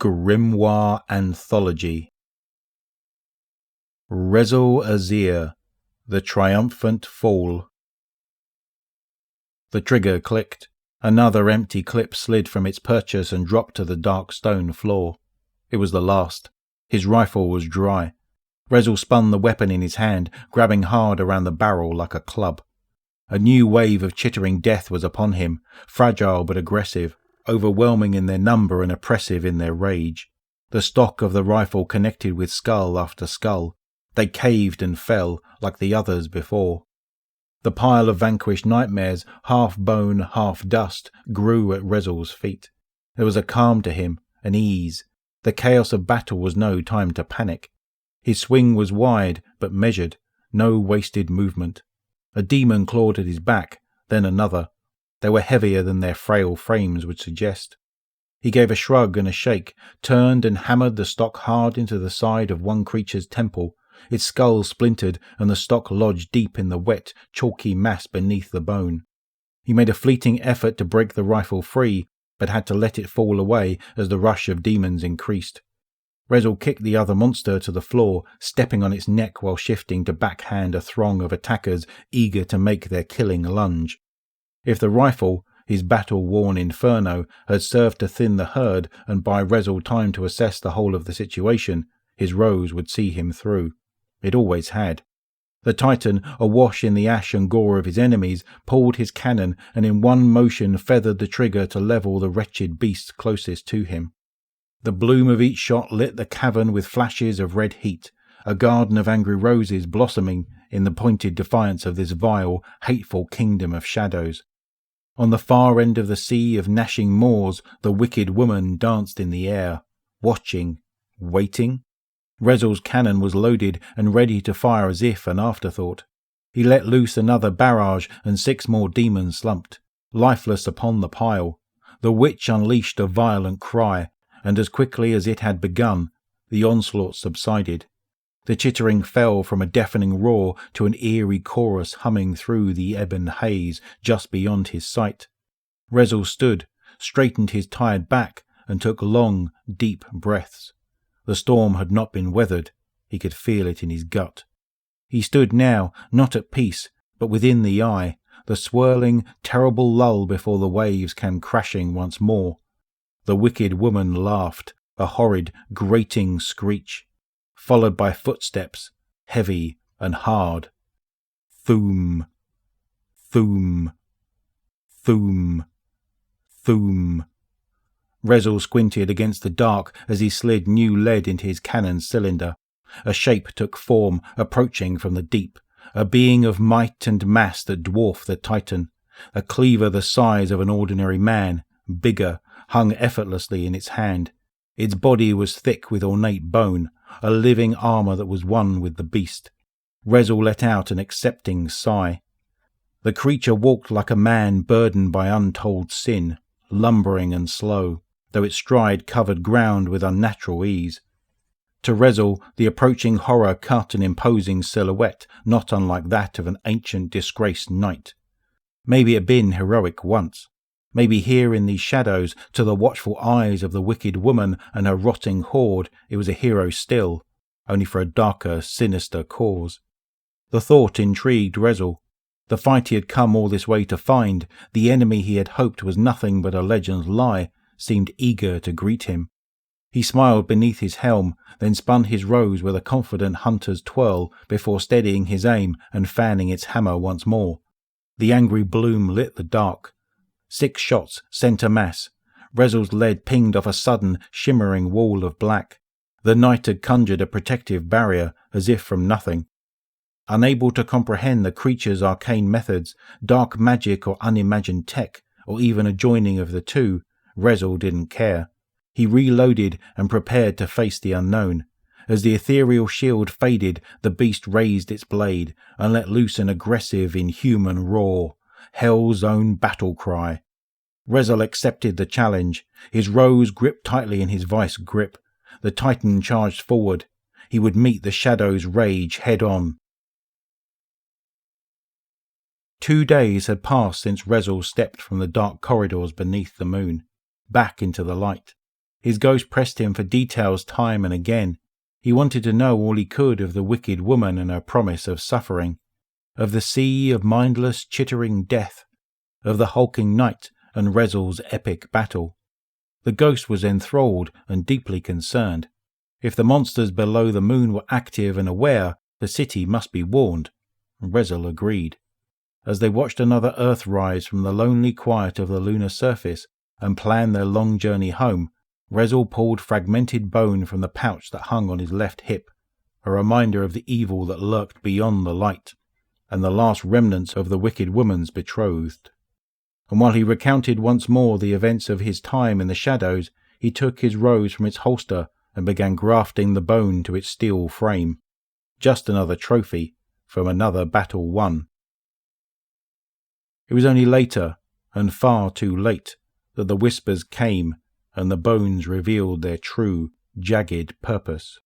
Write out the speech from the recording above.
Grimoire Anthology. Rezyl Azzir, The Triumphant Fall. The trigger clicked. Another empty clip slid from its purchase and dropped to the dark stone floor. It was the last. His rifle was dry. Rezyl spun the weapon in his hand, grabbing hard around the barrel like a club. A new wave of chittering death was upon him, fragile but aggressive, overwhelming in their number and oppressive in their rage. The stock of the rifle connected with skull after skull. They caved and fell like the others before. The pile of vanquished nightmares, half bone, half dust, grew at Rezyl's feet. There was a calm to him, an ease. The chaos of battle was no time to panic. His swing was wide but measured, no wasted movement. A demon clawed at his back, then another. They were heavier than their frail frames would suggest. He gave a shrug and a shake, turned and hammered the stock hard into the side of one creature's temple. Its skull splintered and the stock lodged deep in the wet, chalky mass beneath the bone. He made a fleeting effort to break the rifle free, but had to let it fall away as the rush of demons increased. Rezyl kicked the other monster to the floor, stepping on its neck while shifting to backhand a throng of attackers eager to make their killing lunge. If the rifle, his battle-worn inferno, had served to thin the herd and buy Rezyl time to assess the whole of the situation, his rose would see him through. It always had. The Titan, awash in the ash and gore of his enemies, pulled his cannon and in one motion feathered the trigger to level the wretched beast closest to him. The bloom of each shot lit the cavern with flashes of red heat, a garden of angry roses blossoming in the pointed defiance of this vile, hateful kingdom of shadows. On the far end of the sea of gnashing maws, the wicked woman danced in the air, watching, waiting. Rezyl's cannon was loaded and ready to fire as if an afterthought. He let loose another barrage and 6 more demons slumped, lifeless upon the pile. The witch unleashed a violent cry, and as quickly as it had begun, the onslaught subsided. The chittering fell from a deafening roar to an eerie chorus humming through the ebon haze just beyond his sight. Rezyl stood, straightened his tired back, and took long, deep breaths. The storm had not been weathered. He could feel it in his gut. He stood now, not at peace, but within the eye, the swirling, terrible lull before the waves came crashing once more. The wicked woman laughed, a horrid, grating screech, followed by footsteps, heavy and hard. Thoom, thoom, thoom, thoom. Rezyl squinted against the dark as he slid new lead into his cannon cylinder. A shape took form, approaching from the deep, a being of might and mass that dwarfed the Titan, a cleaver the size of an ordinary man, bigger, hung effortlessly in its hand. Its body was thick with ornate bone, a living armour that was one with the beast. Rezyl let out an accepting sigh. The creature walked like a man burdened by untold sin, lumbering and slow, though its stride covered ground with unnatural ease. To Rezyl, the approaching horror cut an imposing silhouette, not unlike that of an ancient disgraced knight. Maybe it had been heroic once. Maybe here in these shadows, to the watchful eyes of the wicked woman and her rotting horde, it was a hero still, only for a darker, sinister cause. The thought intrigued Rezyl. The fight he had come all this way to find, the enemy he had hoped was nothing but a legend's lie, seemed eager to greet him. He smiled beneath his helm, then spun his rose with a confident hunter's twirl before steadying his aim and fanning its hammer once more. The angry bloom lit the dark. 6 shots, centre mass. Rezyl's lead pinged off a sudden, shimmering wall of black. The knight had conjured a protective barrier, as if from nothing. Unable to comprehend the creature's arcane methods, dark magic or unimagined tech, or even a joining of the two, Rezyl didn't care. He reloaded and prepared to face the unknown. As the ethereal shield faded, the beast raised its blade and let loose an aggressive, inhuman roar. Hell's own battle cry. Rezyl accepted the challenge, his rose gripped tightly in his vice grip. The Titan charged forward. He would meet the shadow's rage head on. 2 days had passed since Rezyl stepped from the dark corridors beneath the moon, back into the light. His ghost pressed him for details time and again. He wanted to know all he could of the wicked woman and her promise of suffering, of the sea of mindless, chittering death, of the hulking knight and Rezyl's epic battle. The ghost was enthralled and deeply concerned. If the monsters below the moon were active and aware, the city must be warned. Rezyl agreed. As they watched another Earth rise from the lonely quiet of the lunar surface and planned their long journey home, Rezyl pulled fragmented bone from the pouch that hung on his left hip, a reminder of the evil that lurked beyond the light, and the last remnants of the wicked woman's betrothed. And while he recounted once more the events of his time in the shadows, he took his rose from its holster and began grafting the bone to its steel frame. Just another trophy from another battle won. It was only later, and far too late, that the whispers came and the bones revealed their true, jagged purpose.